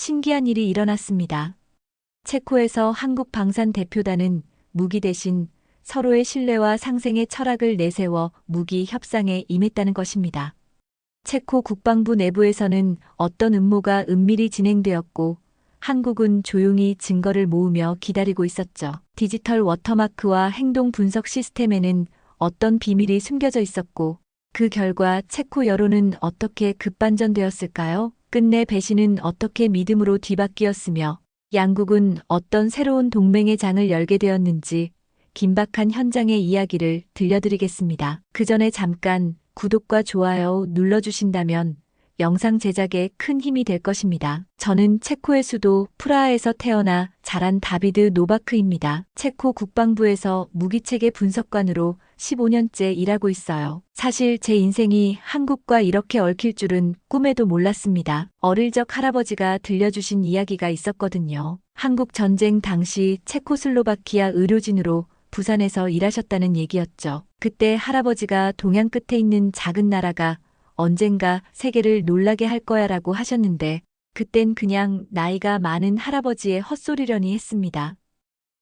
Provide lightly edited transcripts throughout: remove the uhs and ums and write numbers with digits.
신기한 일이 일어났습니다. 체코에서 한국 방산 대표단은 무기 대신 서로의 신뢰와 상생의 철학을 내세워 무기 협상에 임했다는 것입니다. 체코 국방부 내부에서는 어떤 음모가 은밀히 진행되었고 한국은 조용히 증거를 모으며 기다리고 있었죠. 디지털 워터마크와 행동 분석 시스템에는 어떤 비밀이 숨겨져 있었고 그 결과 체코 여론은 어떻게 급반전되었을까요? 끝내 배신은 어떻게 믿음으로 뒤바뀌었으며 양국은 어떤 새로운 동맹의 장을 열게 되었는지 긴박한 현장의 이야기를 들려드리겠습니다. 그 전에 잠깐 구독과 좋아요 눌러주신다면 영상 제작에 큰 힘이 될 것입니다. 저는 체코의 수도 프라하에서 태어나 자란 다비드 노바크입니다. 체코 국방부에서 무기체계 분석관으로 15년째 일하고 있어요. 사실 제 인생이 한국과 이렇게 얽힐 줄은 꿈에도 몰랐습니다. 어릴 적 할아버지가 들려주신 이야기가 있었거든요. 한국 전쟁 당시 체코슬로바키아 의료진으로 부산에서 일하셨다는 얘기였죠. 그때 할아버지가 동양 끝에 있는 작은 나라가 언젠가 세계를 놀라게 할 거야라고 하셨는데 그땐 그냥 나이가 많은 할아버지의 헛소리려니 했습니다.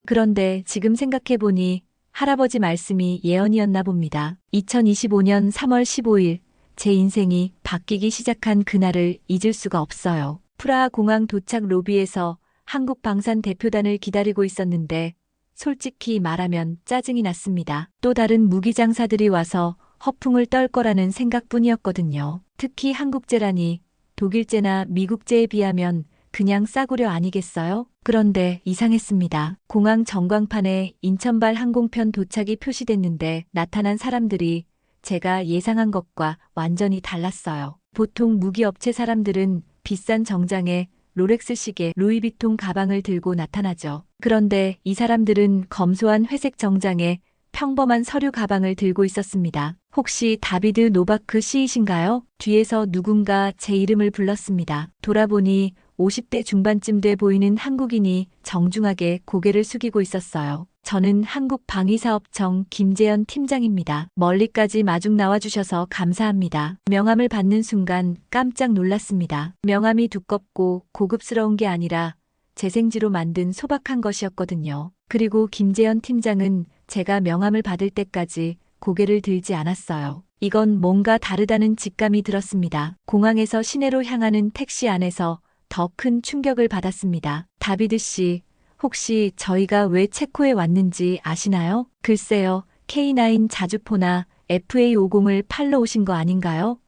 그런데 지금 생각해보니 할아버지 말씀이 예언이었나 봅니다. 2025년 3월 15일 제 인생이 바뀌기 시작한 그날을 잊을 수가 없어요. 프라하 공항 도착 로비에서 한국 방산 대표단을 기다리고 있었는데 솔직히 말하면 짜증이 났습니다. 또 다른 무기장사들이 와서 허풍을 떨 거라는 생각뿐이었거든요. 특히 한국제라니 독일제나 미국제에 비하면 그냥 싸구려 아니겠어요? 그런데 이상했습니다. 공항 전광판에 인천발 항공편 도착이 표시됐는데 나타난 사람들이 제가 예상한 것과 완전히 달랐어요. 보통 무기업체 사람들은 비싼 정장에 롤렉스 시계, 루이비통 가방을 들고 나타나죠. 그런데 이 사람들은 검소한 회색 정장에 평범한 서류 가방을 들고 있었습니다. 혹시 다비드 노바크 씨이신가요? 뒤에서 누군가 제 이름을 불렀습니다. 돌아보니 50대 중반쯤 돼 보이는 한국인이 정중하게 고개를 숙이고 있었어요. 저는 한국방위사업청 김재현 팀장입니다. 멀리까지 마중 나와주셔서 감사합니다. 명함을 받는 순간 깜짝 놀랐습니다. 명함이 두껍고 고급스러운 게 아니라 재생지로 만든 소박한 것이었거든요. 그리고 김재현 팀장은 제가 명함을 받을 때까지 고개를 들지 않았어요. 이건 뭔가 다르다는 직감이 들었습니다. 공항에서 시내로 향하는 택시 안에서 더 큰 충격을 받았습니다. 다비드 씨, 혹시 저희가 왜 체코에 왔는지 아시나요? 글쎄요, K9 자주포나 FA50을 팔러 오신 거 아닌가요?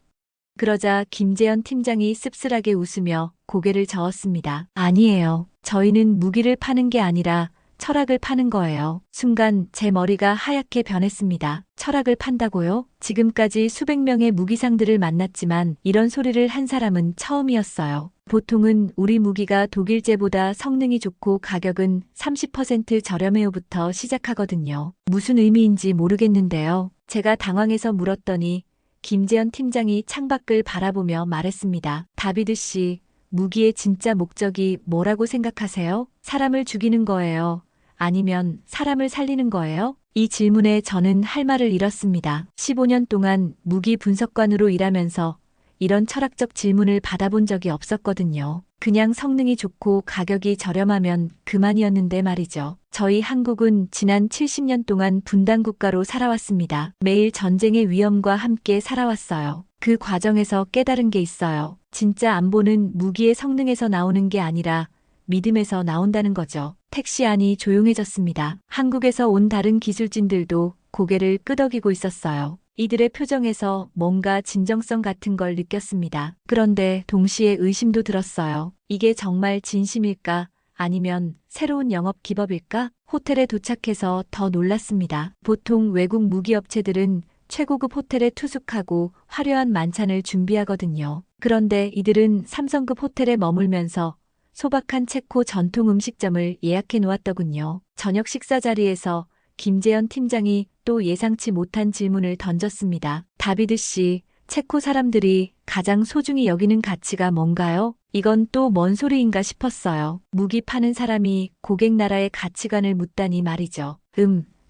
그러자 김재현 팀장이 씁쓸하게 웃으며 고개를 저었습니다. 아니에요. 저희는 무기를 파는 게 아니라 철학을 파는 거예요. 순간 제 머리가 하얗게 변했습니다. 철학을 판다고요? 지금까지 수백 명의 무기상들을 만났지만 이런 소리를 한 사람은 처음이었어요. 보통은 우리 무기가 독일제보다 성능이 좋고 가격은 30% 저렴해요부터 시작하거든요. 무슨 의미인지 모르겠는데요. 제가 당황해서 물었더니 김재현 팀장이 창밖을 바라보며 말했습니다. 다비드 씨, 무기의 진짜 목적이 뭐라고 생각하세요? 사람을 죽이는 거예요? 아니면 사람을 살리는 거예요? 이 질문에 저는 할 말을 잃었습니다. 15년 동안 무기 분석관으로 일하면서 이런 철학적 질문을 받아본 적이 없었거든요. 그냥 성능이 좋고 가격이 저렴하면 그만이었는데 말이죠. 저희 한국은 지난 70년 동안 분단 국가로 살아왔습니다. 매일 전쟁의 위험과 함께 살아왔어요. 그 과정에서 깨달은 게 있어요. 진짜 안보는 무기의 성능에서 나오는 게 아니라 믿음에서 나온다는 거죠. 택시 안이 조용해졌습니다. 한국에서 온 다른 기술진들도 고개를 끄덕이고 있었어요. 이들의 표정에서 뭔가 진정성 같은 걸 느꼈습니다. 그런데 동시에 의심도 들었어요. 이게 정말 진심일까? 아니면 새로운 영업 기법일까? 호텔에 도착해서 더 놀랐습니다. 보통 외국 무기업체들은 최고급 호텔에 투숙하고 화려한 만찬을 준비하거든요. 그런데 이들은 3성급 호텔에 머물면서 소박한 체코 전통 음식점을 예약해 놓았더군요. 저녁 식사 자리에서 김재현 팀장이 또 예상치 못한 질문을 던졌습니다. 다비드 씨, 체코 사람들이 가장 소중히 여기는 가치가 뭔가요? 이건 또 뭔 소리인가 싶었어요. 무기 파는 사람이 고객 나라의 가치관을 묻다니 말이죠.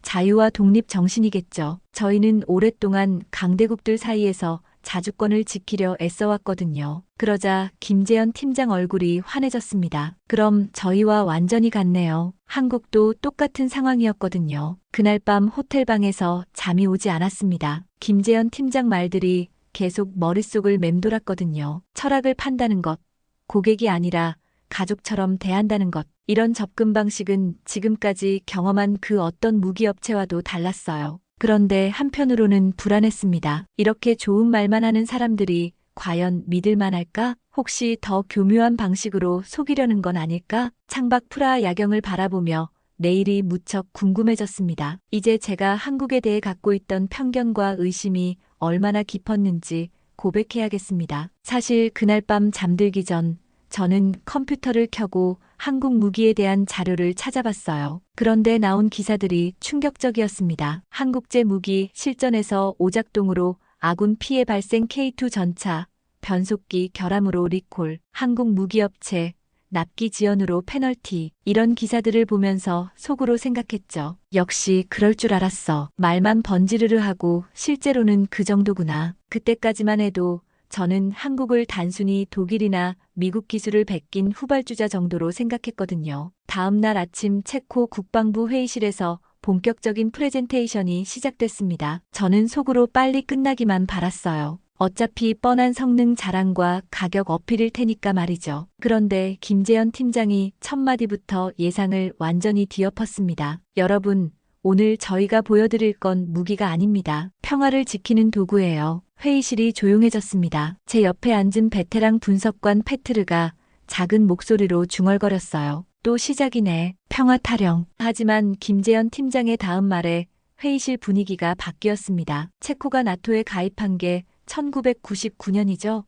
자유와 독립 정신이겠죠. 저희는 오랫동안 강대국들 사이에서 자주권을 지키려 애써왔거든요. 그러자 김재현 팀장 얼굴이 환해졌습니다. 그럼 저희와 완전히 같네요. 한국도 똑같은 상황이었거든요. 그날 밤 호텔방에서 잠이 오지 않았습니다. 김재현 팀장 말들이 계속 머릿속을 맴돌았거든요. 철학을 판다는 것, 고객이 아니라 가족처럼 대한다는 것. 이런 접근 방식은 지금까지 경험한 그 어떤 무기업체와도 달랐어요. 그런데 한편으로는 불안했습니다. 이렇게 좋은 말만 하는 사람들이 과연 믿을만할까? 혹시 더 교묘한 방식으로 속이려는 건 아닐까? 창밖 프라하 야경을 바라보며 내일이 무척 궁금해졌습니다. 이제 제가 한국에 대해 갖고 있던 편견과 의심이 얼마나 깊었는지 고백해야겠습니다. 사실 그날 밤 잠들기 전 저는 컴퓨터를 켜고 한국 무기에 대한 자료를 찾아봤어요. 그런데 나온 기사들이 충격적이었습니다. 한국제 무기 실전에서 오작동으로 아군 피해 발생 K2 전차, 변속기 결함으로 리콜, 한국 무기업체, 납기 지연으로 페널티. 이런 기사들을 보면서 속으로 생각했죠. 역시 그럴 줄 알았어. 말만 번지르르 하고 실제로는 그 정도구나. 그때까지만 해도 저는 한국을 단순히 독일이나 미국 기술을 베낀 후발주자 정도로 생각했거든요. 다음 날 아침 체코 국방부 회의실에서 본격적인 프레젠테이션이 시작됐습니다. 저는 속으로 빨리 끝나기만 바랐어요. 어차피 뻔한 성능 자랑과 가격 어필일 테니까 말이죠. 그런데 김재현 팀장이 첫 마디부터 예상을 완전히 뒤엎었습니다. 여러분, 오늘 저희가 보여드릴 건 무기가 아닙니다. 평화를 지키는 도구예요. 회의실이 조용해졌습니다. 제 옆에 앉은 베테랑 분석관 페트르가 작은 목소리로 중얼거렸어요. 또 시작이네. 평화 타령. 하지만 김재현 팀장의 다음 말에 회의실 분위기가 바뀌었습니다. 체코가 나토에 가입한 게 1999년이죠.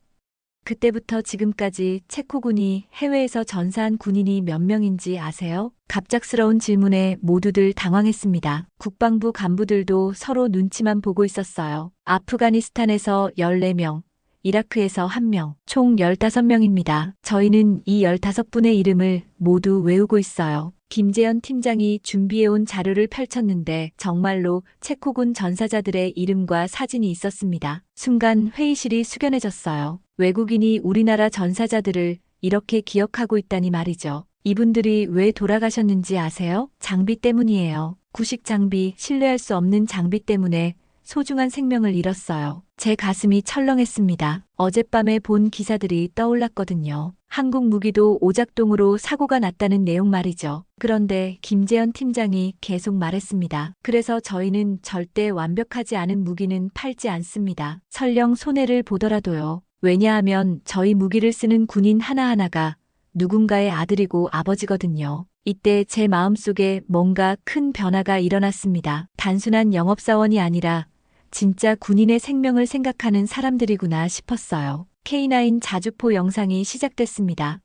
그때부터 지금까지 체코군이 해외에서 전사한 군인이 몇 명인지 아세요? 갑작스러운 질문에 모두들 당황했습니다. 국방부 간부들도 서로 눈치만 보고 있었어요. 아프가니스탄에서 14명, 이라크에서 1명, 총 15명입니다. 저희는 이 15분의 이름을 모두 외우고 있어요. 김재현 팀장이 준비해온 자료를 펼쳤는데 정말로 체코군 전사자들의 이름과 사진이 있었습니다. 순간 회의실이 숙연해졌어요. 외국인이 우리나라 전사자들을 이렇게 기억하고 있다니 말이죠. 이분들이 왜 돌아가셨는지 아세요? 장비 때문이에요. 구식 장비, 신뢰할 수 없는 장비 때문에 소중한 생명을 잃었어요. 제 가슴이 철렁했습니다. 어젯밤에 본 기사들이 떠올랐거든요. 한국 무기도 오작동으로 사고가 났다는 내용 말이죠. 그런데 김재현 팀장이 계속 말했습니다. 그래서 저희는 절대 완벽하지 않은 무기는 팔지 않습니다. 설령 손해를 보더라도요. 왜냐하면 저희 무기를 쓰는 군인 하나하나가 누군가의 아들이고 아버지거든요. 이때 제 마음속에 뭔가 큰 변화가 일어났습니다. 단순한 영업사원이 아니라 진짜 군인의 생명을 생각하는 사람들이구나 싶었어요. K9 자주포 영상이 시작됐습니다.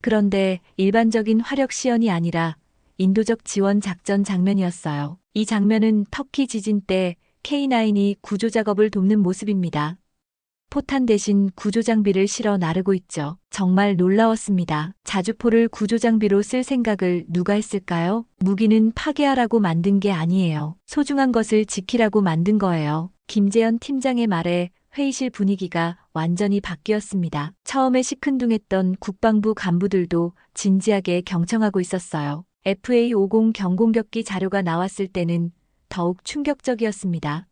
그런데 일반적인 화력 시연이 아니라 인도적 지원 작전 장면이었어요. 이 장면은 터키 지진 때 K9이 구조 작업을 돕는 모습입니다. 포탄 대신 구조 장비를 실어 나르고 있죠. 정말 놀라웠습니다. 자주포를 구조 장비로 쓸 생각을 누가 했을까요? 무기는 파괴하라고 만든 게 아니에요. 소중한 것을 지키라고 만든 거예요. 김재현 팀장의 말에 회의실 분위기가 완전히 바뀌었습니다. 처음에 시큰둥했던 국방부 간부들도 진지하게 경청하고 있었어요. FA-50 경공격기 자료가 나왔을 때는 더욱 충격적이었습니다.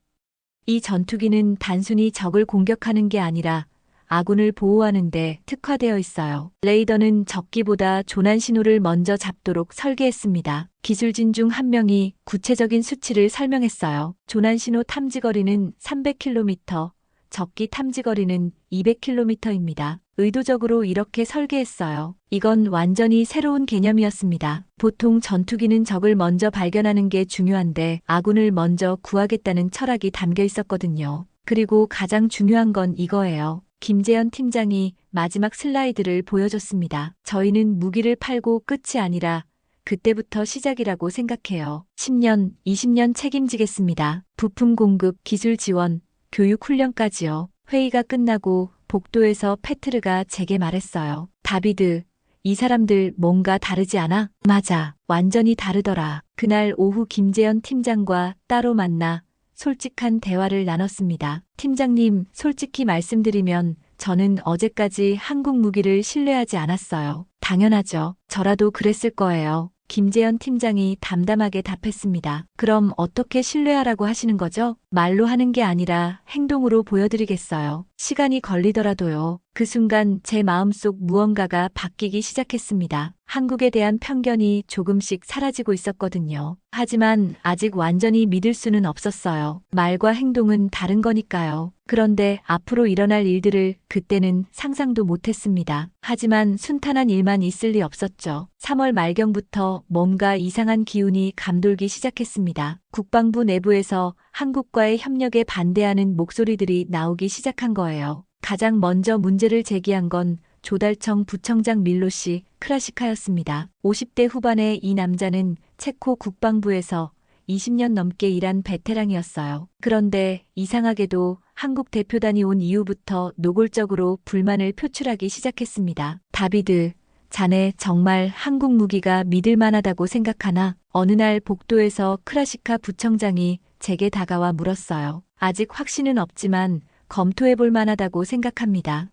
이 전투기는 단순히 적을 공격하는 게 아니라 아군을 보호하는 데 특화되어 있어요. 레이더는 적기보다 조난 신호를 먼저 잡도록 설계했습니다. 기술진 중 한 명이 구체적인 수치를 설명했어요. 조난 신호 탐지거리는 300km, 적기 탐지거리는 200km입니다. 의도적으로 이렇게 설계했어요. 이건 완전히 새로운 개념이었습니다. 보통 전투기는 적을 먼저 발견하는 게 중요한데 아군을 먼저 구하겠다는 철학이 담겨 있었거든요. 그리고 가장 중요한 건 이거예요. 김재현 팀장이 마지막 슬라이드를 보여줬습니다. 저희는 무기를 팔고 끝이 아니라 그때부터 시작이라고 생각해요. 10년, 20년 책임지겠습니다. 부품 공급, 기술 지원, 교육 훈련까지요. 회의가 끝나고 복도에서 페트르가 제게 말했어요. 다비드, 이 사람들 뭔가 다르지 않아? 맞아. 완전히 다르더라. 그날 오후 김재현 팀장과 따로 만나 솔직한 대화를 나눴습니다. 팀장님, 솔직히 말씀드리면 저는 어제까지 한국 무기를 신뢰하지 않았어요. 당연하죠. 저라도 그랬을 거예요. 김재현 팀장이 담담하게 답했습니다. 그럼 어떻게 신뢰하라고 하시는 거죠? 말로 하는 게 아니라 행동으로 보여드리겠어요. 시간이 걸리더라도요. 그 순간 제 마음속 무언가가 바뀌기 시작했습니다. 한국에 대한 편견이 조금씩 사라지고 있었거든요. 하지만 아직 완전히 믿을 수는 없었어요. 말과 행동은 다른 거니까요. 그런데 앞으로 일어날 일들을 그때는 상상도 못했습니다. 하지만 순탄한 일만 있을 리 없었죠. 3월 말경부터 뭔가 이상한 기운이 감돌기 시작했습니다. 국방부 내부에서 한국과의 협력에 반대하는 목소리들이 나오기 시작한 거예요. 가장 먼저 문제를 제기한 건 조달청 부청장 밀로시 크라시카였습니다. 50대 후반의 이 남자는 체코 국방부에서 20년 넘게 일한 베테랑이었어요. 그런데 이상하게도 한국 대표단이 온 이후부터 노골적으로 불만을 표출하기 시작했습니다. 다비드, 자네 정말 한국 무기가 믿을 만하다고 생각하나? 어느 날 복도에서 크라시카 부청장이 제게 다가와 물었어요. 아직 확신은 없지만 검토해 볼 만하다고 생각합니다.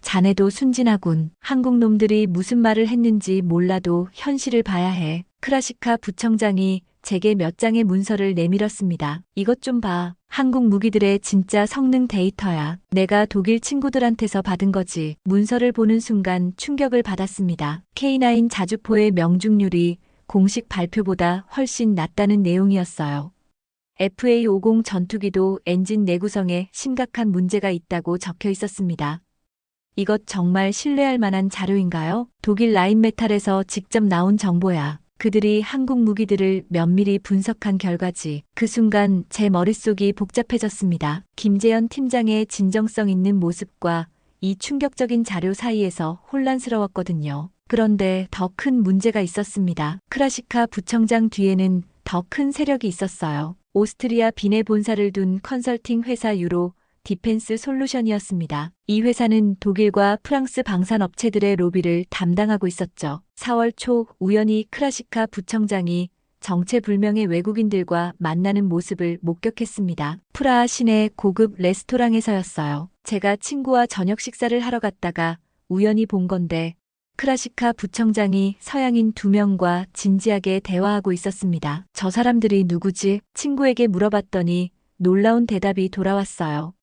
자네도 순진하군. 한국 놈들이 무슨 말을 했는지 몰라도 현실을 봐야 해. 크라시카 부청장이 제게 몇 장의 문서를 내밀었습니다. 이것 좀 봐. 한국 무기들의 진짜 성능 데이터야. 내가 독일 친구들한테서 받은 거지. 문서를 보는 순간 충격을 받았습니다. K9 자주포의 명중률이 공식 발표보다 훨씬 낮다는 내용이었어요. FA50 전투기도 엔진 내구성에 심각한 문제가 있다고 적혀 있었습니다. 이것 정말 신뢰할 만한 자료인가요? 독일 라인메탈에서 직접 나온 정보야. 그들이 한국 무기들을 면밀히 분석한 결과지. 그 순간 제 머릿속이 복잡해졌습니다. 김재현 팀장의 진정성 있는 모습과 이 충격적인 자료 사이에서 혼란스러웠거든요. 그런데 더 큰 문제가 있었습니다. 크라시카 부청장 뒤에는 더 큰 세력이 있었어요. 오스트리아 빈에 본사를 둔 컨설팅 회사 유로 디펜스 솔루션이었습니다. 이 회사는 독일과 프랑스 방산업체들의 로비를 담당하고 있었죠. 4월 초 우연히 크라시카 부청장이 정체불명의 외국인들과 만나는 모습을 목격했습니다. 프라하 시내 고급 레스토랑에서였어요. 제가 친구와 저녁 식사를 하러 갔다가 우연히 본 건데 크라시카 부청장이 서양인 2명과 진지하게 대화하고 있었습니다. 저 사람들이 누구지? 친구에게 물어봤더니 놀라운 대답이 돌아왔어요.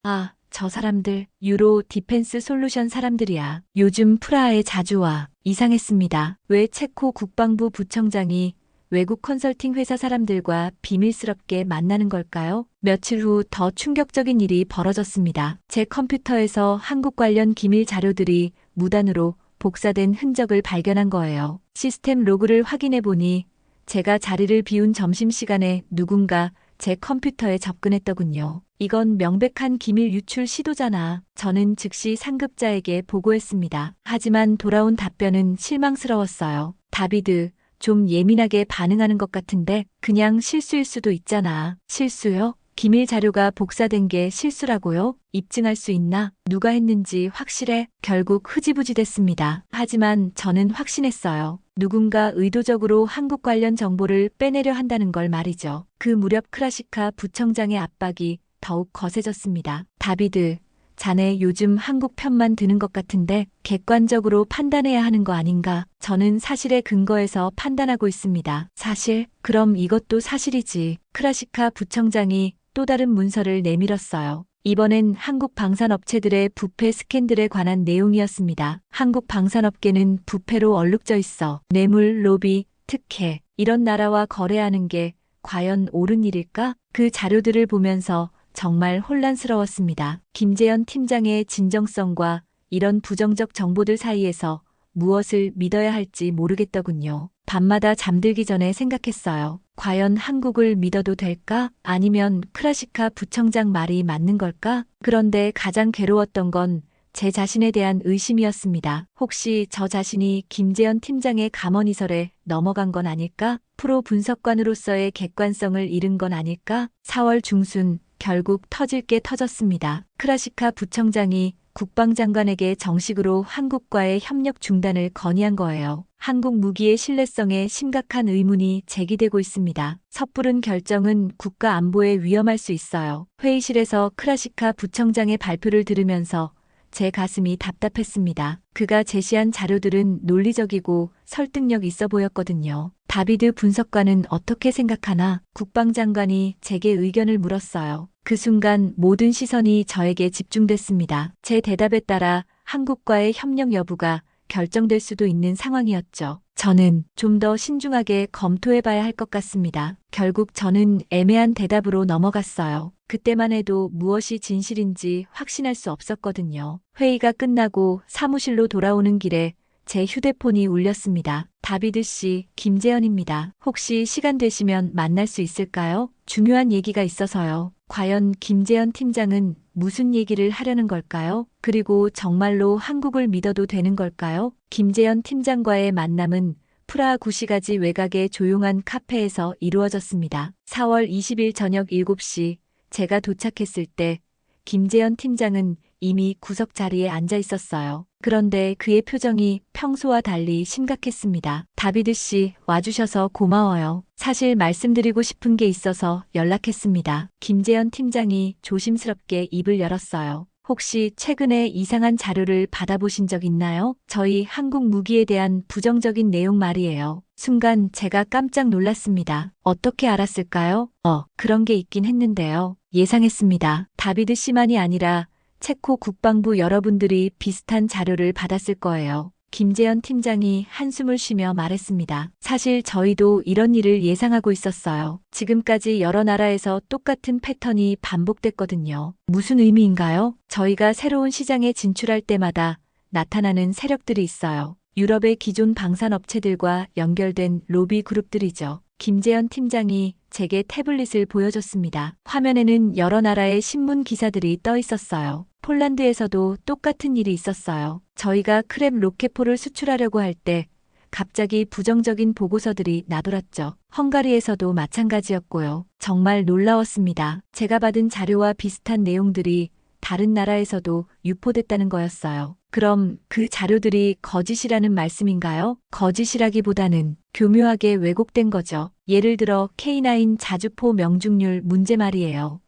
저 사람들 유로 디펜스 솔루션 사람들이야. 요즘 프라하에 자주 와. 이상했습니다. 왜 체코 국방부 부청장이 외국 컨설팅 회사 사람들과 비밀스럽게 만나는 걸까요? 며칠 후 더 충격적인 일이 벌어졌습니다. 제 컴퓨터에서 한국 관련 기밀 자료들이 무단으로 복사된 흔적을 발견한 거예요. 시스템 로그를 확인해 보니 제가 자리를 비운 점심시간에 누군가 제 컴퓨터에 접근했더군요. 이건 명백한 기밀 유출 시도잖아. 저는 즉시 상급자에게 보고했습니다. 하지만 돌아온 답변은 실망스러웠어요. 다비드, 좀 예민하게 반응하는 것 같은데 그냥 실수일 수도 있잖아. 실수요? 기밀 자료가 복사된 게 실수라고요? 입증할 수 있나? 누가 했는지 확실해? 결국 흐지부지 됐습니다. 하지만 저는 확신했어요. 누군가 의도적으로 한국 관련 정보를 빼내려 한다는 걸 말이죠. 그 무렵 크라시카 부청장의 압박이 더욱 거세졌습니다. 다비드, 자네 요즘 한국 편만 드는 것 같은데 객관적으로 판단해야 하는 거 아닌가? 저는 사실에 근거해서 판단하고 있습니다. 사실? 그럼 이것도 사실이지. 크라시카 부청장이 또 다른 문서를 내밀었어요. 이번엔 한국 방산업체들의 부패 스캔들에 관한 내용이었습니다. 한국 방산업계는 부패로 얼룩져 있어. 뇌물, 로비, 특혜, 이런 나라와 거래하는 게 과연 옳은 일일까? 그 자료들을 보면서 정말 혼란스러웠습니다. 김재현 팀장의 진정성과 이런 부정적 정보들 사이에서 무엇을 믿어야 할지 모르겠더군요. 밤마다 잠들기 전에 생각했어요. 과연 한국을 믿어도 될까? 아니면 크라시카 부청장 말이 맞는 걸까? 그런데 가장 괴로웠던 건 제 자신에 대한 의심이었습니다. 혹시 저 자신이 김재현 팀장의 감언이설에 넘어간 건 아닐까? 프로 분석관으로서의 객관성을 잃은 건 아닐까? 4월 중순 결국 터질 게 터졌습니다. 크라시카 부청장이 국방장관에게 정식으로 한국과의 협력 중단을 건의한 거예요. 한국 무기의 신뢰성에 심각한 의문이 제기되고 있습니다. 섣부른 결정은 국가 안보에 위험할 수 있어요. 회의실에서 크라시카 부청장의 발표를 들으면서 제 가슴이 답답했습니다. 그가 제시한 자료들은 논리적이고 설득력 있어 보였거든요. 다비드 분석관은 어떻게 생각하나? 국방장관이 제게 의견을 물었어요. 그 순간 모든 시선이 저에게 집중됐습니다. 제 대답에 따라 한국과의 협력 여부가 결정될 수도 있는 상황이었죠. 저는 좀 더 신중하게 검토해봐야 할 것 같습니다. 결국 저는 애매한 대답으로 넘어갔어요. 그때만 해도 무엇이 진실인지 확신할 수 없었거든요. 회의가 끝나고 사무실로 돌아오는 길에 제 휴대폰이 울렸습니다. 다비드 씨, 김재현입니다. 혹시 시간 되시면 만날 수 있을까요? 중요한 얘기가 있어서요. 과연 김재현 팀장은 무슨 얘기를 하려는 걸까요? 그리고 정말로 한국을 믿어도 되는 걸까요? 김재현 팀장과의 만남은 프라하 구시가지 외곽의 조용한 카페에서 이루어졌습니다. 4월 20일 저녁 7시 제가 도착했을 때 김재현 팀장은 이미 구석 자리에 앉아 있었어요. 그런데 그의 표정이 평소와 달리 심각했습니다. 다비드 씨, 와주셔서 고마워요. 사실 말씀드리고 싶은 게 있어서 연락했습니다. 김재현 팀장이 조심스럽게 입을 열었어요. 혹시 최근에 이상한 자료를 받아보신 적 있나요? 저희 한국 무기에 대한 부정적인 내용 말이에요. 순간 제가 깜짝 놀랐습니다. 어떻게 알았을까요? 그런 게 있긴 했는데요. 예상했습니다. 다비드 씨만이 아니라 체코 국방부 여러분들이 비슷한 자료를 받았을 거예요. 김재현 팀장이 한숨을 쉬며 말했습니다. 사실 저희도 이런 일을 예상하고 있었어요. 지금까지 여러 나라에서 똑같은 패턴이 반복됐거든요. 무슨 의미인가요? 저희가 새로운 시장에 진출할 때마다 나타나는 세력들이 있어요. 유럽의 기존 방산업체들과 연결된 로비 그룹들이죠. 김재현 팀장이 제게 태블릿을 보여줬습니다. 화면에는 여러 나라의 신문 기사들이 떠 있었어요. 폴란드에서도 똑같은 일이 있었어요. 저희가 크랩 로켓포를 수출하려고 할 때 갑자기 부정적인 보고서들이 나돌았죠. 헝가리에서도 마찬가지였고요. 정말 놀라웠습니다. 제가 받은 자료와 비슷한 내용들이 다른 나라에서도 유포됐다는 거였어요. 그럼 그 자료들이 거짓이라는 말씀인가요? 거짓이라기보다는 교묘하게 왜곡된 거죠. 예를 들어 K9 자주포 명중률 문제 말이에요.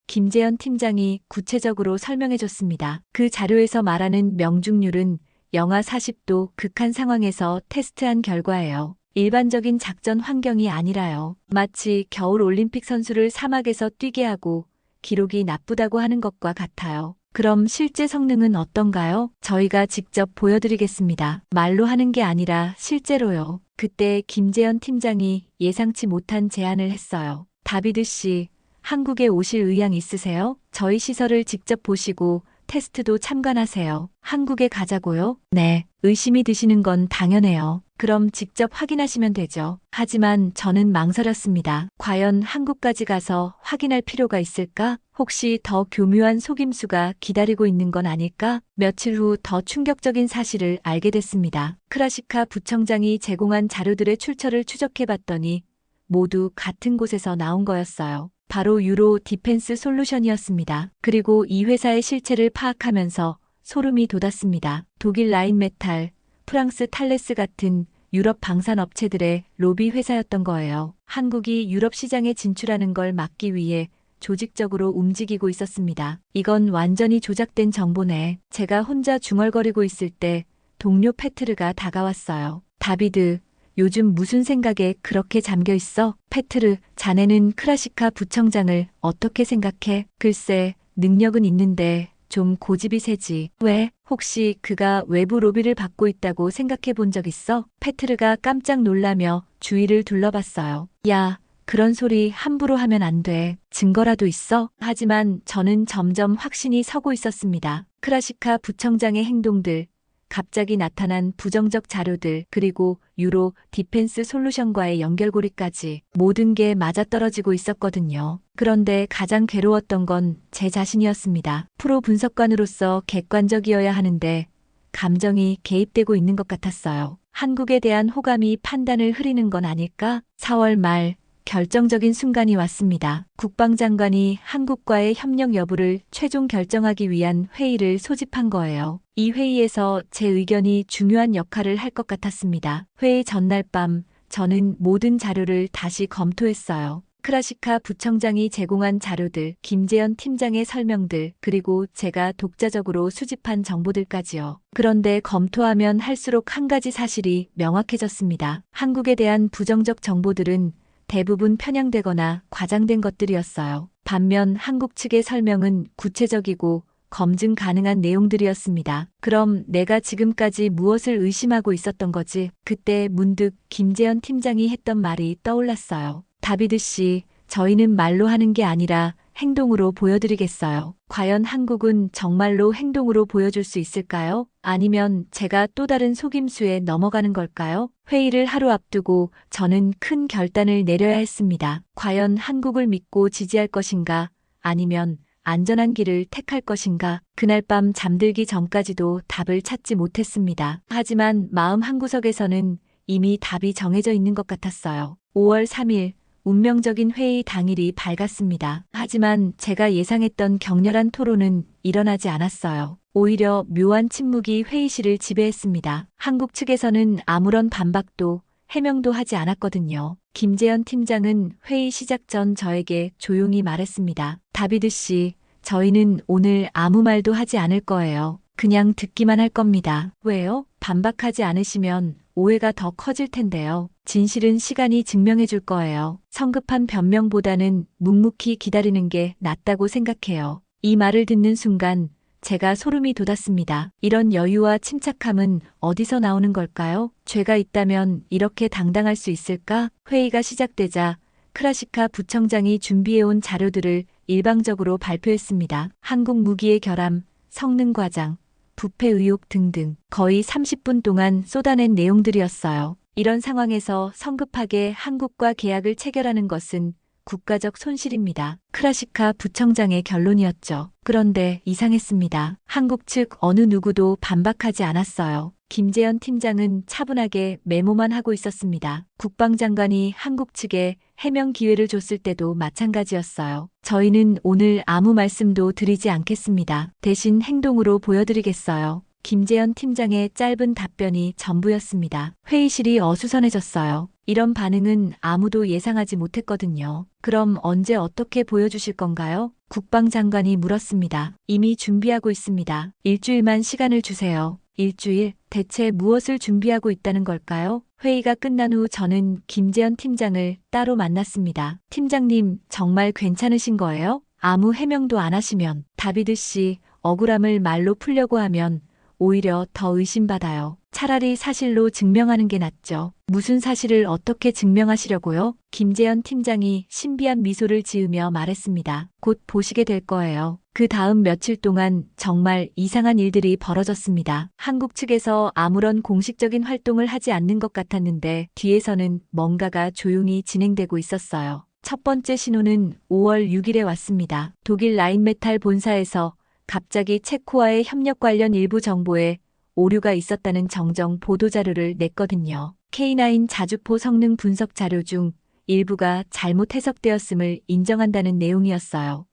김재현 팀장이 구체적으로 설명해줬습니다. 그 자료에서 말하는 명중률은 영하 40도 극한 상황에서 테스트한 결과예요. 일반적인 작전 환경이 아니라요. 마치 겨울 올림픽 선수를 사막에서 뛰게 하고 기록이 나쁘다고 하는 것과 같아요. 그럼 실제 성능은 어떤가요? 저희가 직접 보여드리겠습니다. 말로 하는 게 아니라 실제로요. 그때 김재현 팀장이 예상치 못한 제안을 했어요. 다비드 씨, 한국에 오실 의향 있으세요? 저희 시설을 직접 보시고 테스트도 참관하세요. 한국에 가자고요? 네, 의심이 드시는 건 당연해요. 그럼 직접 확인하시면 되죠. 하지만 저는 망설였습니다. 과연 한국까지 가서 확인할 필요가 있을까? 혹시 더 교묘한 속임수가 기다리고 있는 건 아닐까? 며칠 후 더 충격적인 사실을 알게 됐습니다. 크라시카 부청장이 제공한 자료들의 출처를 추적해봤더니 모두 같은 곳에서 나온 거였어요. 바로 유로 디펜스 솔루션이었습니다. 그리고 이 회사의 실체를 파악하면서 소름이 돋았습니다. 독일 라인메탈, 프랑스 탈레스 같은 유럽 방산업체들의 로비 회사였던 거예요. 한국이 유럽 시장에 진출하는 걸 막기 위해 조직적으로 움직이고 있었습니다. 이건 완전히 조작된 정보네. 제가 혼자 중얼거리고 있을 때 동료 페트르가 다가왔어요. 다비드, 요즘 무슨 생각에 그렇게 잠겨 있어? 페트르, 자네는 크라시카 부청장을 어떻게 생각해? 글쎄, 능력은 있는데 좀 고집이 세지. 왜? 혹시 그가 외부 로비를 받고 있다고 생각해 본 적 있어? 페트르가 깜짝 놀라며 주위를 둘러봤어요. 야, 그런 소리 함부로 하면 안 돼. 증거라도 있어? 하지만 저는 점점 확신이 서고 있었습니다. 크라시카 부청장의 행동들, 갑자기 나타난 부정적 자료들, 그리고 유로 디펜스 솔루션과의 연결고리까지 모든 게 맞아떨어지고 있었거든요. 그런데 가장 괴로웠던 건 제 자신이었습니다. 프로 분석관으로서 객관적이어야 하는데 감정이 개입되고 있는 것 같았어요. 한국에 대한 호감이 판단을 흐리는 건 아닐까? 4월 말 결정적인 순간이 왔습니다. 국방장관이 한국과의 협력 여부를 최종 결정하기 위한 회의를 소집한 거예요. 이 회의에서 제 의견이 중요한 역할을 할 것 같았습니다. 회의 전날 밤 저는 모든 자료를 다시 검토했어요. 크라시카 부청장이 제공한 자료들, 김재현 팀장의 설명들, 그리고 제가 독자적으로 수집한 정보들까지요. 그런데 검토하면 할수록 한 가지 사실이 명확해졌습니다. 한국에 대한 부정적 정보들은 대부분 편향되거나 과장된 것들이었어요. 반면 한국 측의 설명은 구체적이고 검증 가능한 내용들이었습니다. 그럼 내가 지금까지 무엇을 의심하고 있었던 거지? 그때 문득 김재현 팀장이 했던 말이 떠올랐어요. 다비드 씨, 저희는 말로 하는 게 아니라 행동으로 보여드리겠어요. 과연 한국은 정말로 행동으로 보여줄 수 있을까요? 아니면 제가 또 다른 속임수에 넘어가는 걸까요? 회의를 하루 앞두고 저는 큰 결단을 내려야 했습니다. 과연 한국을 믿고 지지할 것인가? 아니면 안전한 길을 택할 것인가? 그날 밤 잠들기 전까지도 답을 찾지 못했습니다. 하지만 마음 한구석에서는 이미 답이 정해져 있는 것 같았어요. 5월 3일 운명적인 회의 당일이 밝았습니다. 하지만 제가 예상했던 격렬한 토론은 일어나지 않았어요. 오히려 묘한 침묵이 회의실을 지배했습니다. 한국 측에서는 아무런 반박도 해명도 하지 않았거든요. 김재현 팀장은 회의 시작 전 저에게 조용히 말했습니다. 다비드 씨, 저희는 오늘 아무 말도 하지 않을 거예요. 그냥 듣기만 할 겁니다. 왜요? 반박하지 않으시면 오해가 더 커질 텐데요. 진실은 시간이 증명해 줄 거예요. 성급한 변명보다는 묵묵히 기다리는 게 낫다고 생각해요. 이 말을 듣는 순간 제가 소름이 돋았습니다. 이런 여유와 침착함은 어디서 나오는 걸까요? 죄가 있다면 이렇게 당당할 수 있을까? 회의가 시작되자 크라시카 부청장이 준비해온 자료들을 일방적으로 발표했습니다. 한국 무기의 결함, 성능 과장, 부패 의혹 등등 거의 30분 동안 쏟아낸 내용들이었어요. 이런 상황에서 성급하게 한국과 계약을 체결하는 것은 국가적 손실입니다. 크라시카 부청장의 결론이었죠. 그런데 이상했습니다. 한국 측 어느 누구도 반박하지 않았어요. 김재현 팀장은 차분하게 메모만 하고 있었습니다. 국방장관이 한국 측에 해명 기회를 줬을 때도 마찬가지였어요. 저희는 오늘 아무 말씀도 드리지 않겠습니다. 대신 행동으로 보여드리겠어요. 김재현 팀장의 짧은 답변이 전부였습니다. 회의실이 어수선해졌어요. 이런 반응은 아무도 예상하지 못했거든요. 그럼 언제 어떻게 보여주실 건가요? 국방장관이 물었습니다. 이미 준비하고 있습니다. 일주일만 시간을 주세요. 일주일? 대체 무엇을 준비하고 있다는 걸까요? 회의가 끝난 후 저는 김재현 팀장을 따로 만났습니다. 팀장님, 정말 괜찮으신 거예요? 아무 해명도 안 하시면. 다비드 씨, 억울함을 말로 풀려고 하면 오히려 더 의심받아요. 차라리 사실로 증명하는 게 낫죠. 무슨 사실을 어떻게 증명하시려고요? 김재현 팀장이 신비한 미소를 지으며 말했습니다. 곧 보시게 될 거예요. 그 다음 며칠 동안 정말 이상한 일들이 벌어졌습니다. 한국 측에서 아무런 공식적인 활동을 하지 않는 것 같았는데 뒤에서는 뭔가가 조용히 진행되고 있었어요. 첫 번째 신호는 5월 6일에 왔습니다. 독일 라인메탈 본사에서 갑자기 체코와의 협력 관련 일부 정보에 오류가 있었다는 정정 보도자료를 냈거든요. K9 자주포 성능 분석 자료 중 일부가 잘못 해석되었음을 인정한다는 내용이었어요.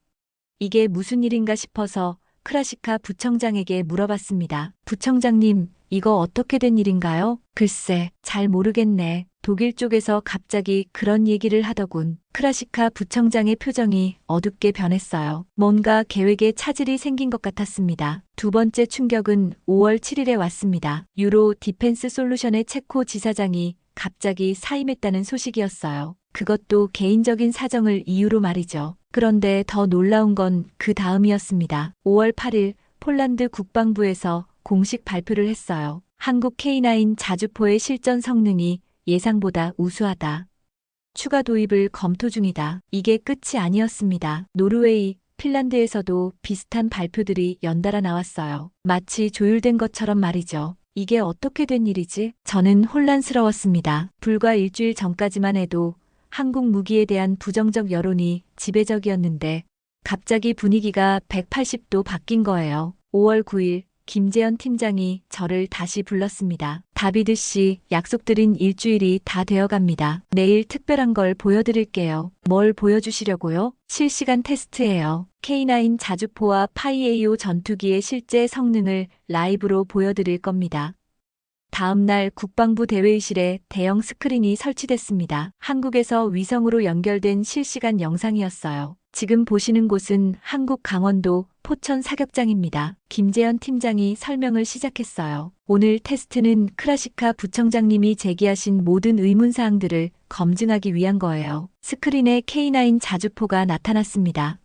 이게 무슨 일인가 싶어서 크라시카 부청장에게 물어봤습니다. 부청장님, 이거 어떻게 된 일인가요? 글쎄, 잘 모르겠네. 독일 쪽에서 갑자기 그런 얘기를 하더군. 크라시카 부청장의 표정이 어둡게 변했어요. 뭔가 계획에 차질이 생긴 것 같았습니다. 두 번째 충격은 5월 7일에 왔습니다. 유로 디펜스 솔루션의 체코 지사장이 갑자기 사임했다는 소식이었어요. 그것도 개인적인 사정을 이유로 말이죠. 그런데 더 놀라운 건 그 다음이었습니다. 5월 8일 폴란드 국방부에서 공식 발표를 했어요. 한국 K9 자주포의 실전 성능이 예상보다 우수하다. 추가 도입을 검토 중이다. 이게 끝이 아니었습니다. 노르웨이, 핀란드에서도 비슷한 발표들이 연달아 나왔어요. 마치 조율된 것처럼 말이죠. 이게 어떻게 된 일이지? 저는 혼란스러웠습니다. 불과 일주일 전까지만 해도 한국 무기에 대한 부정적 여론이 지배적이었는데 갑자기 분위기가 180도 바뀐 거예요. 5월 9일 김재현 팀장이 저를 다시 불렀습니다. 다비드 씨, 약속드린 일주일이 다 되어갑니다. 내일 특별한 걸 보여드릴게요. 뭘 보여주시려고요? 실시간 테스트예요. K9 자주포와 파이에이오 전투기의 실제 성능을 라이브로 보여드릴 겁니다. 다음 날 국방부 대회의실에 대형 스크린이 설치됐습니다. 한국에서 위성으로 연결된 실시간 영상이었어요. 지금 보시는 곳은 한국 강원도 포천 사격장입니다. 김재현 팀장이 설명을 시작했어요. 오늘 테스트는 크라시카 부청장님이 제기하신 모든 의문사항들을 검증하기 위한 거예요. 스크린에 K9 자주포가 나타났습니다.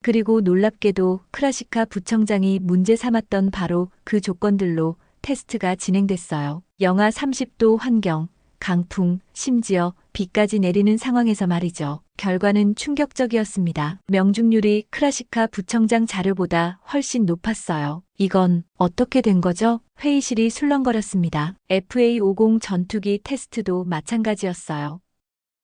그리고 놀랍게도 크라시카 부청장이 문제 삼았던 바로 그 조건들로 테스트가 진행됐어요. 영하 30도 환경, 강풍, 심지어 비까지 내리는 상황에서 말이죠. 결과는 충격적이었습니다. 명중률이 크라시카 부청장 자료보다 훨씬 높았어요. 이건 어떻게 된 거죠? 회의실이 술렁거렸습니다. FA-50 전투기 테스트도 마찬가지였어요.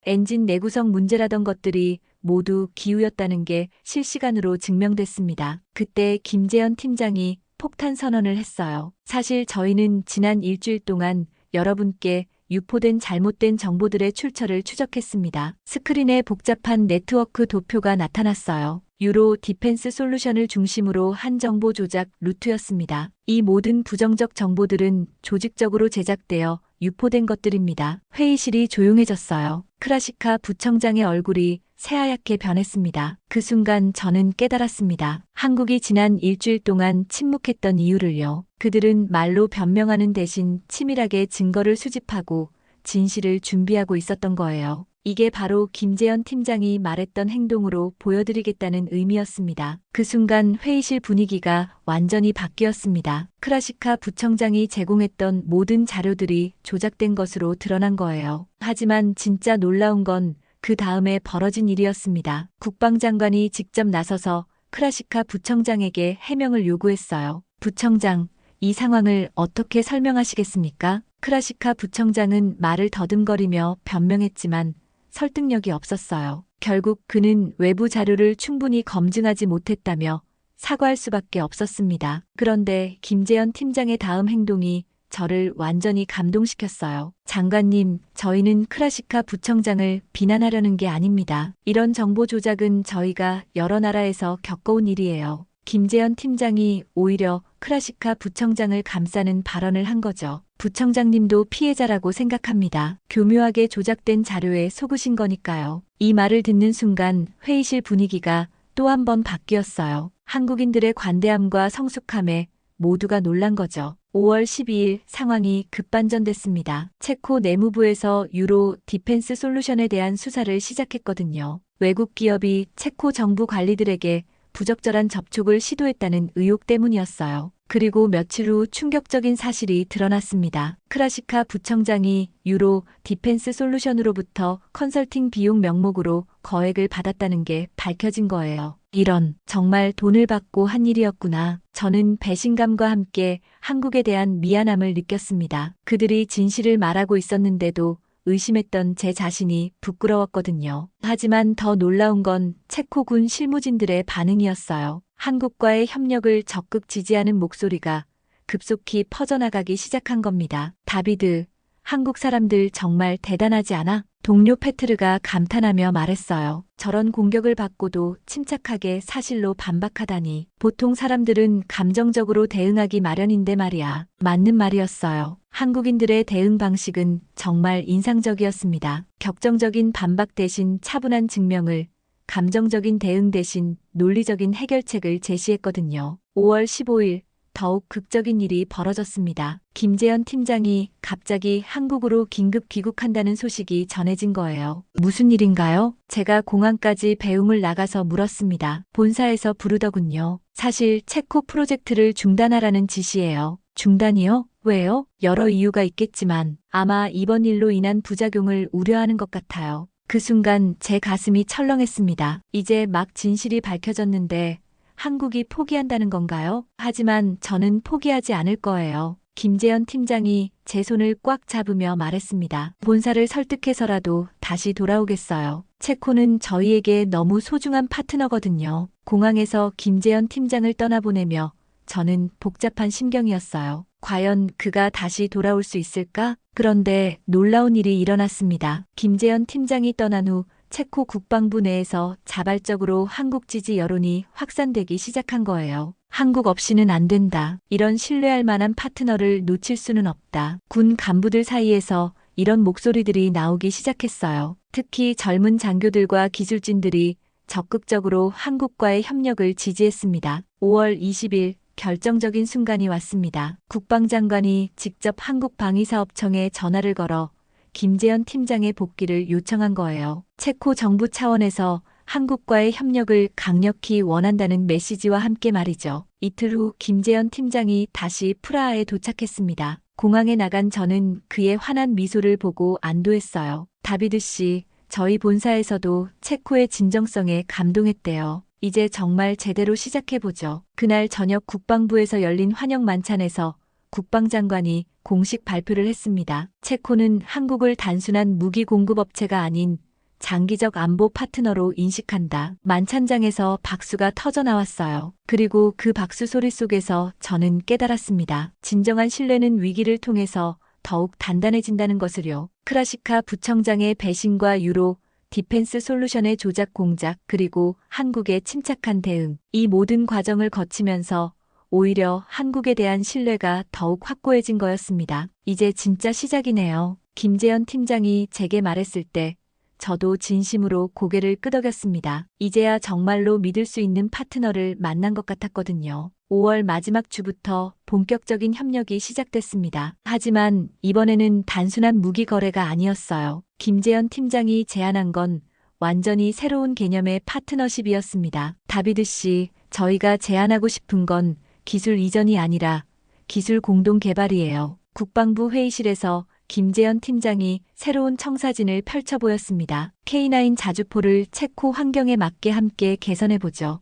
엔진 내구성 문제라던 것들이 모두 기우였다는 게 실시간으로 증명됐습니다. 그때 김재현 팀장이 폭탄 선언을 했어요. 사실 저희는 지난 일주일 동안 여러분께 유포된 잘못된 정보들의 출처를 추적했습니다. 스크린에 복잡한 네트워크 도표가 나타났어요. 유로 디펜스 솔루션을 중심으로 한 정보 조작 루트였습니다. 이 모든 부정적 정보들은 조직적으로 제작되어 유포된 것들입니다. 회의실이 조용해졌어요. 크라시카 부청장의 얼굴이 새하얗게 변했습니다. 그 순간 저는 깨달았습니다. 한국이 지난 일주일 동안 침묵했던 이유를요. 그들은 말로 변명하는 대신 치밀하게 증거를 수집하고 진실을 준비하고 있었던 거예요. 이게 바로 김재현 팀장이 말했던 행동으로 보여드리겠다는 의미였습니다. 그 순간 회의실 분위기가 완전히 바뀌었습니다. 크라시카 부청장이 제공했던 모든 자료들이 조작된 것으로 드러난 거예요. 하지만 진짜 놀라운 건 그 다음에 벌어진 일이었습니다. 국방장관이 직접 나서서 크라시카 부청장에게 해명을 요구했어요. 부청장, 이 상황을 어떻게 설명하시겠습니까? 크라시카 부청장은 말을 더듬거리며 변명했지만 설득력이 없었어요. 결국 그는 외부 자료를 충분히 검증하지 못했다며 사과할 수밖에 없었습니다. 그런데 김재현 팀장의 다음 행동이 저를 완전히 감동시켰어요. 장관님, 저희는 크라시카 부청장을 비난하려는 게 아닙니다. 이런 정보 조작은 저희가 여러 나라에서 겪어온 일이에요. 김재현 팀장이 오히려 크라시카 부청장을 감싸는 발언을 한 거죠. 부청장님도 피해자라고 생각합니다. 교묘하게 조작된 자료에 속으신 거니까요. 이 말을 듣는 순간 회의실 분위기가 또 한 번 바뀌었어요. 한국인들의 관대함과 성숙함에 모두가 놀란 거죠. 5월 12일 상황이 급반전됐습니다. 체코 내무부에서 유로 디펜스 솔루션에 대한 수사를 시작했거든요. 외국 기업이 체코 정부 관리들에게 부적절한 접촉을 시도했다는 의혹 때문이었어요. 그리고 며칠 후 충격적인 사실이 드러났습니다. 크라시카 부청장이 유로 디펜스 솔루션으로부터 컨설팅 비용 명목으로 거액을 받았다는 게 밝혀진 거예요. 이런, 정말 돈을 받고 한 일이었구나. 저는 배신감과 함께 한국에 대한 미안함을 느꼈습니다. 그들이 진실을 말하고 있었는데도 의심했던 제 자신이 부끄러웠거든요. 하지만 더 놀라운 건 체코군 실무진들의 반응이었어요. 한국과의 협력을 적극 지지하는 목소리가 급속히 퍼져나가기 시작한 겁니다. 다비드, 한국 사람들 정말 대단하지 않아? 동료 페트르가 감탄하며 말했어요. 저런 공격을 받고도 침착하게 사실로 반박하다니. 보통 사람들은 감정적으로 대응하기 마련인데 말이야. 맞는 말이었어요. 한국인들의 대응 방식은 정말 인상적이었습니다. 격정적인 반박 대신 차분한 증명을, 감정적인 대응 대신 논리적인 해결책을 제시했거든요. 5월 15일 더욱 극적인 일이 벌어졌습니다. 김재현 팀장이 갑자기 한국으로 긴급 귀국한다는 소식이 전해진 거예요. 무슨 일인가요? 제가 공항까지 배웅을 나가서 물었습니다. 본사에서 부르더군요. 사실 체코 프로젝트를 중단하라는 지시예요. 중단이요? 왜요? 여러 이유가 있겠지만 아마 이번 일로 인한 부작용을 우려하는 것 같아요. 그 순간 제 가슴이 철렁했습니다. 이제 막 진실이 밝혀졌는데 한국이 포기한다는 건가요? 하지만 저는 포기하지 않을 거예요. 김재현 팀장이 제 손을 꽉 잡으며 말했습니다. 본사를 설득해서라도 다시 돌아오겠어요. 체코는 저희에게 너무 소중한 파트너거든요. 공항에서 김재현 팀장을 떠나보내며 저는 복잡한 심경이었어요. 과연 그가 다시 돌아올 수 있을까? 그런데 놀라운 일이 일어났습니다. 김재현 팀장이 떠난 후 체코 국방부 내에서 자발적으로 한국 지지 여론이 확산되기 시작한 거예요. 한국 없이는 안 된다. 이런 신뢰할 만한 파트너를 놓칠 수는 없다. 군 간부들 사이에서 이런 목소리들이 나오기 시작했어요. 특히 젊은 장교들과 기술진들이 적극적으로 한국과의 협력을 지지했습니다. 5월 20일 결정적인 순간이 왔습니다. 국방장관이 직접 한국방위사업청에 전화를 걸어 김재현 팀장의 복귀를 요청한 거예요. 체코 정부 차원에서 한국과의 협력을 강력히 원한다는 메시지와 함께 말이죠. 이틀 후 김재현 팀장이 다시 프라하에 도착했습니다. 공항에 나간 저는 그의 환한 미소를 보고 안도했어요. 다비드 씨, 저희 본사에서도 체코의 진정성에 감동했대요. 이제 정말 제대로 시작해보죠. 그날 저녁 국방부에서 열린 환영 만찬에서 국방장관이 공식 발표를 했습니다. 체코는 한국을 단순한 무기 공급업체가 아닌 장기적 안보 파트너로 인식한다. 만찬장에서 박수가 터져 나왔어요. 그리고 그 박수 소리 속에서 저는 깨달았습니다. 진정한 신뢰는 위기를 통해서 더욱 단단해진다는 것을요. 크라시카 부청장의 배신과 유로, 디펜스 솔루션의 조작 공작, 그리고 한국의 침착한 대응. 이 모든 과정을 거치면서 오히려 한국에 대한 신뢰가 더욱 확고해진 거였습니다. 이제 진짜 시작이네요. 김재현 팀장이 제게 말했을 때 저도 진심으로 고개를 끄덕였습니다. 이제야 정말로 믿을 수 있는 파트너를 만난 것 같았거든요. 5월 마지막 주부터 본격적인 협력이 시작됐습니다. 하지만 이번에는 단순한 무기 거래가 아니었어요. 김재현 팀장이 제안한 건 완전히 새로운 개념의 파트너십이었습니다. 다비드 씨, 저희가 제안하고 싶은 건 기술 이전이 아니라 기술 공동 개발이에요. 국방부 회의실에서 김재현 팀장이 새로운 청사진을 펼쳐 보였습니다. K9 자주포를 체코 환경에 맞게 함께 개선해보죠.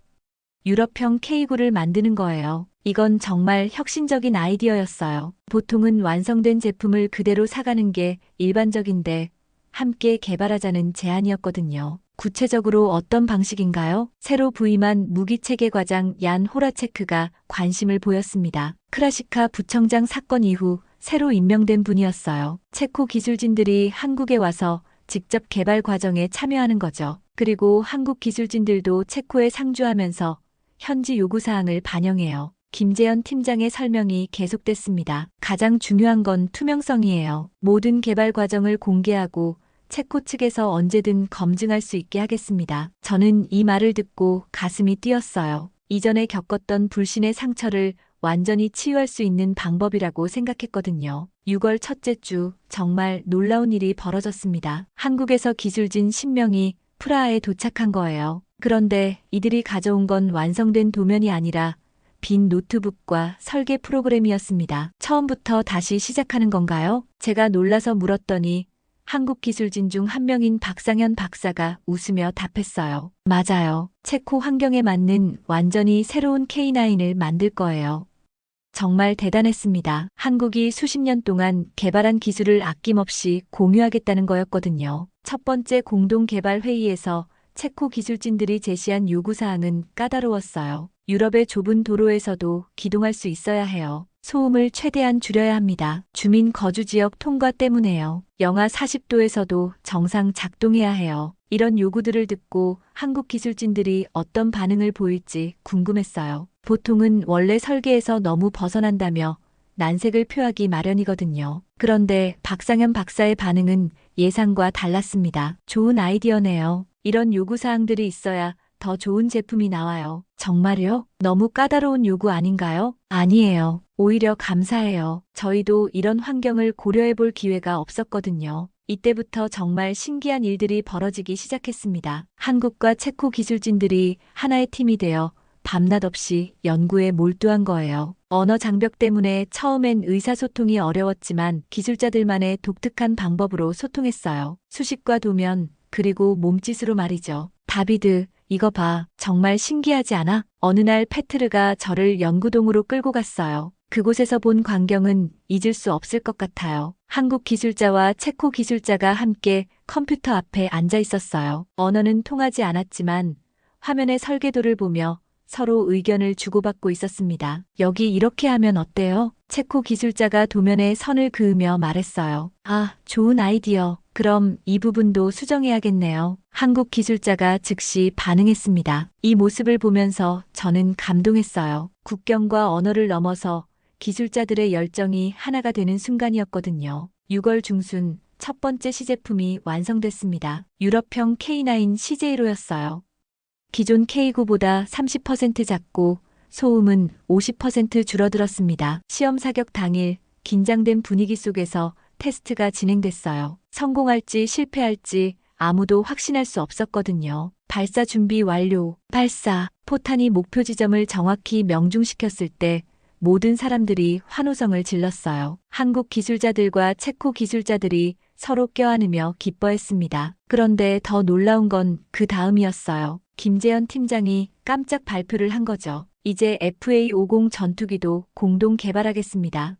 유럽형 K9를 만드는 거예요. 이건 정말 혁신적인 아이디어였어요. 보통은 완성된 제품을 그대로 사가는 게 일반적인데 함께 개발하자는 제안이었거든요. 구체적으로 어떤 방식인가요? 새로 부임한 무기체계 과장 얀 호라체크가 관심을 보였습니다. 크라시카 부청장 사건 이후 새로 임명된 분이었어요. 체코 기술진들이 한국에 와서 직접 개발 과정에 참여하는 거죠. 그리고 한국 기술진들도 체코에 상주하면서 현지 요구사항을 반영해요. 김재현 팀장의 설명이 계속됐습니다. 가장 중요한 건 투명성이에요. 모든 개발 과정을 공개하고 체코 측에서 언제든 검증할 수 있게 하겠습니다. 저는 이 말을 듣고 가슴이 뛰었어요. 이전에 겪었던 불신의 상처를 완전히 치유할 수 있는 방법이라고 생각했거든요. 6월 첫째 주 정말 놀라운 일이 벌어졌습니다. 한국에서 기술진 10명이 프라하에 도착한 거예요. 그런데 이들이 가져온 건 완성된 도면이 아니라 빈 노트북과 설계 프로그램이었습니다. 처음부터 다시 시작하는 건가요? 제가 놀라서 물었더니 한국 기술진 중 한 명인 박상현 박사가 웃으며 답했어요. 맞아요. 체코 환경에 맞는 완전히 새로운 K9을 만들 거예요. 정말 대단했습니다. 한국이 수십 년 동안 개발한 기술을 아낌없이 공유하겠다는 거였거든요. 첫 번째 공동 개발 회의에서 체코 기술진들이 제시한 요구사항은 까다로웠어요. 유럽의 좁은 도로에서도 기동할 수 있어야 해요. 소음을 최대한 줄여야 합니다. 주민 거주 지역 통과 때문에요. 영하 40도에서도 정상 작동해야 해요. 이런 요구들을 듣고 한국 기술진들이 어떤 반응을 보일지 궁금했어요. 보통은 원래 설계에서 너무 벗어난다며 난색을 표하기 마련이거든요. 그런데 박상현 박사의 반응은 예상과 달랐습니다. 좋은 아이디어네요. 이런 요구사항들이 있어야 더 좋은 제품이 나와요. 정말요? 너무 까다로운 요구 아닌가요? 아니에요. 오히려 감사해요. 저희도 이런 환경을 고려해 볼 기회가 없었거든요. 이때부터 정말 신기한 일들이 벌어지기 시작했습니다. 한국과 체코 기술진들이 하나의 팀이 되어 밤낮 없이 연구에 몰두한 거예요. 언어 장벽 때문에 처음엔 의사소통이 어려웠지만 기술자들만의 독특한 방법으로 소통했어요. 수식과 도면, 그리고 몸짓으로 말이죠. 다비드, 이거 봐. 정말 신기하지 않아? 어느 날 페트르가 저를 연구동으로 끌고 갔어요. 그곳에서 본 광경은 잊을 수 없을 것 같아요. 한국 기술자와 체코 기술자가 함께 컴퓨터 앞에 앉아 있었어요. 언어는 통하지 않았지만 화면의 설계도를 보며 서로 의견을 주고받고 있었습니다. 여기 이렇게 하면 어때요? 체코 기술자가 도면에 선을 그으며 말했어요. 아, 좋은 아이디어. 그럼 이 부분도 수정해야겠네요. 한국 기술자가 즉시 반응했습니다. 이 모습을 보면서 저는 감동했어요. 국경과 언어를 넘어서 기술자들의 열정이 하나가 되는 순간이었거든요. 6월 중순 첫 번째 시제품이 완성됐습니다. 유럽형 K9 CJ1호였어요. 기존 K9보다 30% 작고 소음은 50% 줄어들었습니다. 시험 사격 당일 긴장된 분위기 속에서 테스트가 진행됐어요. 성공할지 실패할지 아무도 확신할 수 없었거든요. 발사 준비 완료. 발사. 포탄이 목표 지점을 정확히 명중시켰을 때 모든 사람들이 환호성을 질렀어요. 한국 기술자들과 체코 기술자들이 서로 껴안으며 기뻐했습니다. 그런데 더 놀라운 건 그 다음이었어요. 김재현 팀장이 깜짝 발표를 한 거죠. 이제 FA50 전투기도 공동 개발하겠습니다.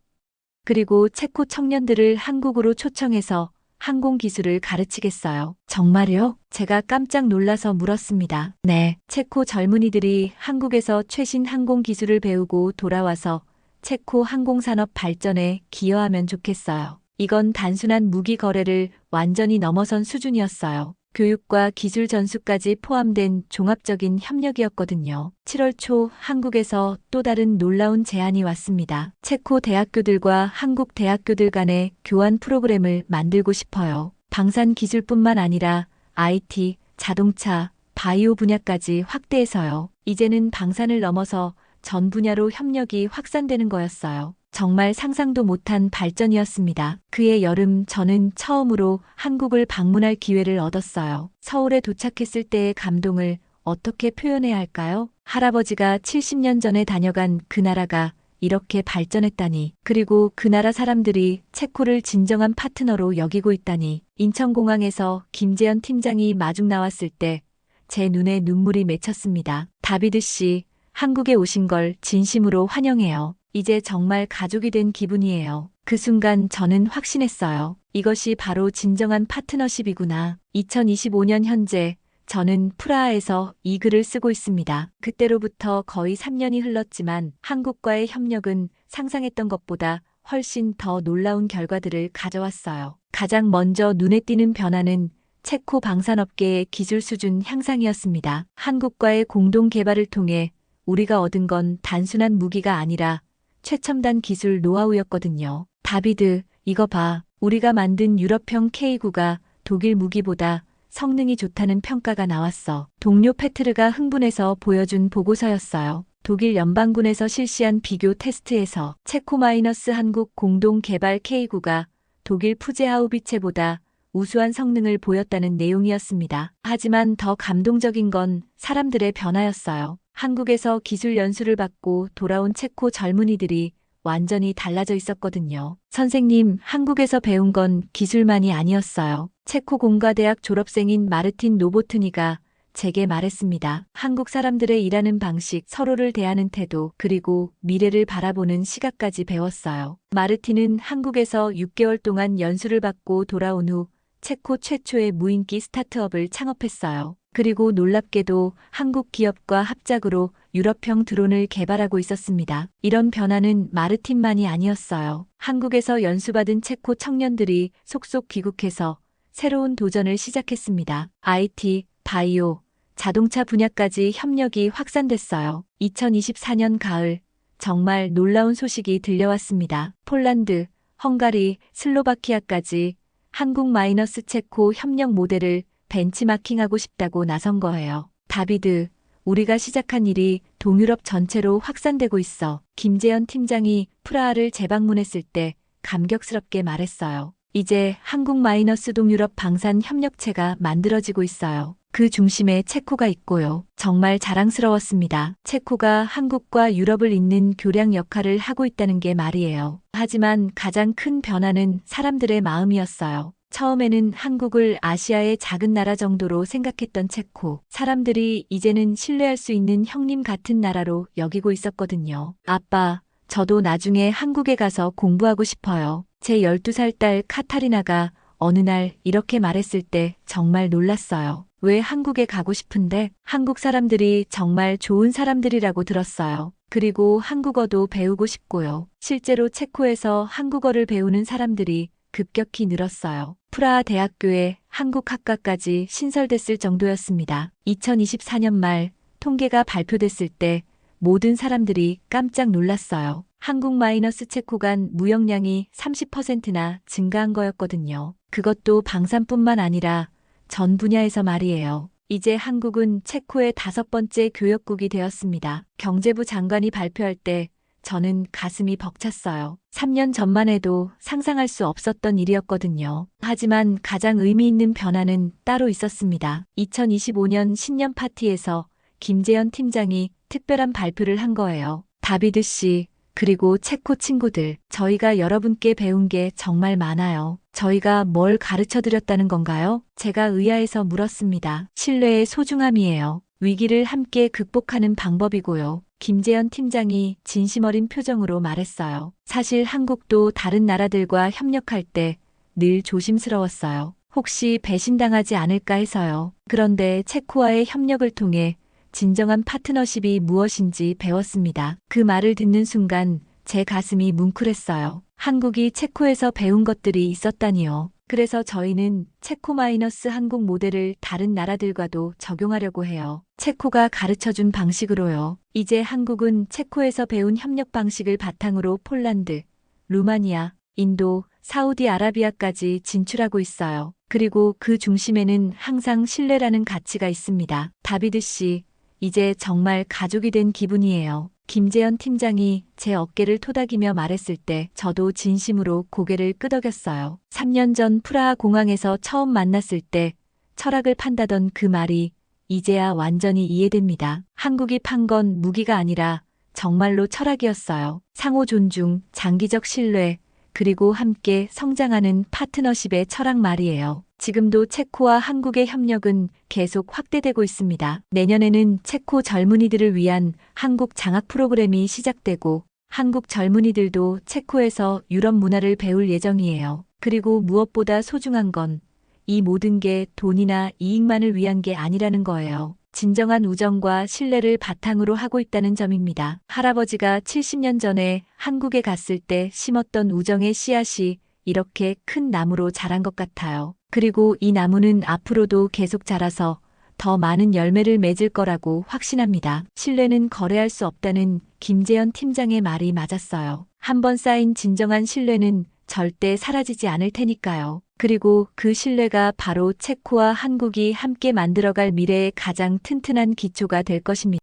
그리고 체코 청년들을 한국으로 초청해서 항공 기술을 가르치겠어요. 정말요? 제가 깜짝 놀라서 물었습니다. 네, 체코 젊은이들이 한국에서 최신 항공 기술을 배우고 돌아와서 체코 항공산업 발전에 기여하면 좋겠어요. 이건 단순한 무기 거래를 완전히 넘어선 수준이었어요. 교육과 기술 전수까지 포함된 종합적인 협력이었거든요. 7월 초 한국에서 또 다른 놀라운 제안이 왔습니다. 체코 대학교들과 한국 대학교들 간의 교환 프로그램을 만들고 싶어요. 방산 기술뿐만 아니라 IT, 자동차, 바이오 분야까지 확대해서요. 이제는 방산을 넘어서 전 분야로 협력이 확산되는 거였어요. 정말 상상도 못한 발전이었습니다. 그해 여름 저는 처음으로 한국을 방문할 기회를 얻었어요. 서울에 도착했을 때의 감동을 어떻게 표현해야 할까요? 할아버지가 70년 전에 다녀간 그 나라가 이렇게 발전했다니, 그리고 그 나라 사람들이 체코를 진정한 파트너로 여기고 있다니. 인천공항에서 김재현 팀장이 마중 나왔을 때 제 눈에 눈물이 맺혔습니다. 다비드 씨, 한국에 오신 걸 진심으로 환영해요. 이제 정말 가족이 된 기분이에요. 그 순간 저는 확신했어요. 이것이 바로 진정한 파트너십이구나. 2025년 현재 저는 프라하에서 이 글을 쓰고 있습니다. 그때로부터 거의 3년이 흘렀지만 한국과의 협력은 상상했던 것보다 훨씬 더 놀라운 결과들을 가져왔어요. 가장 먼저 눈에 띄는 변화는 체코 방산업계의 기술 수준 향상이었습니다. 한국과의 공동 개발을 통해 우리가 얻은 건 단순한 무기가 아니라 최첨단 기술 노하우였거든요. 다비드, 이거 봐. 우리가 만든 유럽형 K9가 독일 무기보다 성능이 좋다는 평가가 나왔어. 동료 페트르가 흥분해서 보여준 보고서였어요. 독일 연방군에서 실시한 비교 테스트에서 체코-한국 공동 개발 K9가 독일 푸제하우비체보다 우수한 성능을 보였다는 내용이었습니다. 하지만 더 감동적인 건 사람들의 변화였어요. 한국에서 기술 연수를 받고 돌아온 체코 젊은이들이 완전히 달라져 있었거든요. 선생님, 한국에서 배운 건 기술만이 아니었어요. 체코 공과대학 졸업생인 마르틴 노보트니가 제게 말했습니다. 한국 사람들의 일하는 방식, 서로를 대하는 태도, 그리고 미래를 바라보는 시각까지 배웠어요. 마르틴은 한국에서 6개월 동안 연수를 받고 돌아온 후 체코 최초의 무인기 스타트업을 창업했어요. 그리고 놀랍게도 한국 기업과 합작으로 유럽형 드론을 개발하고 있었습니다. 이런 변화는 마르틴만이 아니었어요. 한국에서 연수받은 체코 청년들이 속속 귀국해서 새로운 도전을 시작했습니다. IT, 바이오, 자동차 분야까지 협력이 확산됐어요. 2024년 가을, 정말 놀라운 소식이 들려왔습니다. 폴란드, 헝가리, 슬로바키아까지 한국-체코 협력 모델을 벤치마킹하고 싶다고 나선 거예요. 다비드, 우리가 시작한 일이 동유럽 전체로 확산되고 있어. 김재현 팀장이 프라하를 재방문했을 때 감격스럽게 말했어요. 이제 한국-동유럽 방산 협력체가 만들어지고 있어요. 그 중심에 체코가 있고요. 정말 자랑스러웠습니다. 체코가 한국과 유럽을 잇는 교량 역할을 하고 있다는 게 말이에요. 하지만 가장 큰 변화는 사람들의 마음이었어요. 처음에는 한국을 아시아의 작은 나라 정도로 생각했던 체코. 사람들이 이제는 신뢰할 수 있는 형님 같은 나라로 여기고 있었거든요. 아빠, 저도 나중에 한국에 가서 공부하고 싶어요. 제 12살 딸 카타리나가 어느 날 이렇게 말했을 때 정말 놀랐어요. 왜 한국에 가고 싶은데 한국 사람들이 정말 좋은 사람들이라고 들었어요. 그리고 한국어도 배우고 싶고요. 실제로 체코에서 한국어를 배우는 사람들이 급격히 늘었어요. 프라하 대학교에 한국 학과까지 신설됐을 정도였습니다. 2024년 말 통계가 발표됐을 때 모든 사람들이 깜짝 놀랐어요. 한국 마이너스 체코 간 무역량이 30%나 증가한 거였거든요. 그것도 방산뿐만 아니라 전 분야에서 말이에요. 이제 한국은 체코의 5번째 교역국이 되었습니다. 경제부 장관이 발표할 때 저는 가슴이 벅찼어요. 3년 전만 해도 상상할 수 없었던 일이었거든요. 하지만 가장 의미 있는 변화는 따로 있었습니다. 2025년 신년 파티에서 김재현 팀장이 특별한 발표를 한 거예요. 다비드 씨, 그리고 체코 친구들, 저희가 여러분께 배운 게 정말 많아요. 저희가 뭘 가르쳐 드렸다는 건가요? 제가 의아해서 물었습니다. 신뢰의 소중함이에요. 위기를 함께 극복하는 방법이고요. 김재현 팀장이 진심 어린 표정으로 말했어요. 사실 한국도 다른 나라들과 협력할 때 늘 조심스러웠어요. 혹시 배신당하지 않을까 해서요. 그런데 체코와의 협력을 통해 진정한 파트너십이 무엇인지 배웠습니다. 그 말을 듣는 순간 제 가슴이 뭉클했어요. 한국이 체코에서 배운 것들이 있었다니요. 그래서 저희는 체코 마이너스 한국 모델을 다른 나라들과도 적용하려고 해요. 체코가 가르쳐준 방식으로요. 이제 한국은 체코에서 배운 협력 방식을 바탕으로 폴란드, 루마니아, 인도, 사우디아라비아까지 진출하고 있어요. 그리고 그 중심에는 항상 신뢰라는 가치가 있습니다. 다비드 씨, 이제 정말 가족이 된 기분이에요. 김재현 팀장이 제 어깨를 토닥이며 말했을 때 저도 진심으로 고개를 끄덕였어요. 3년 전 프라하 공항에서 처음 만났을 때 철학을 판다던 그 말이 이제야 완전히 이해됩니다. 한국이 판 건 무기가 아니라 정말로 철학이었어요. 상호 존중, 장기적 신뢰, 그리고 함께 성장하는 파트너십의 철학 말이에요. 지금도 체코와 한국의 협력은 계속 확대되고 있습니다. 내년에는 체코 젊은이들을 위한 한국 장학 프로그램이 시작되고 한국 젊은이들도 체코에서 유럽 문화를 배울 예정이에요. 그리고 무엇보다 소중한 건 이 모든 게 돈이나 이익만을 위한 게 아니라는 거예요. 진정한 우정과 신뢰를 바탕으로 하고 있다는 점입니다. 할아버지가 70년 전에 한국에 갔을 때 심었던 우정의 씨앗이 이렇게 큰 나무로 자란 것 같아요. 그리고 이 나무는 앞으로도 계속 자라서 더 많은 열매를 맺을 거라고 확신합니다. 신뢰는 거래할 수 없다는 김재현 팀장의 말이 맞았어요. 한번 쌓인 진정한 신뢰는 절대 사라지지 않을 테니까요. 그리고 그 신뢰가 바로 체코와 한국이 함께 만들어갈 미래의 가장 튼튼한 기초가 될 것입니다.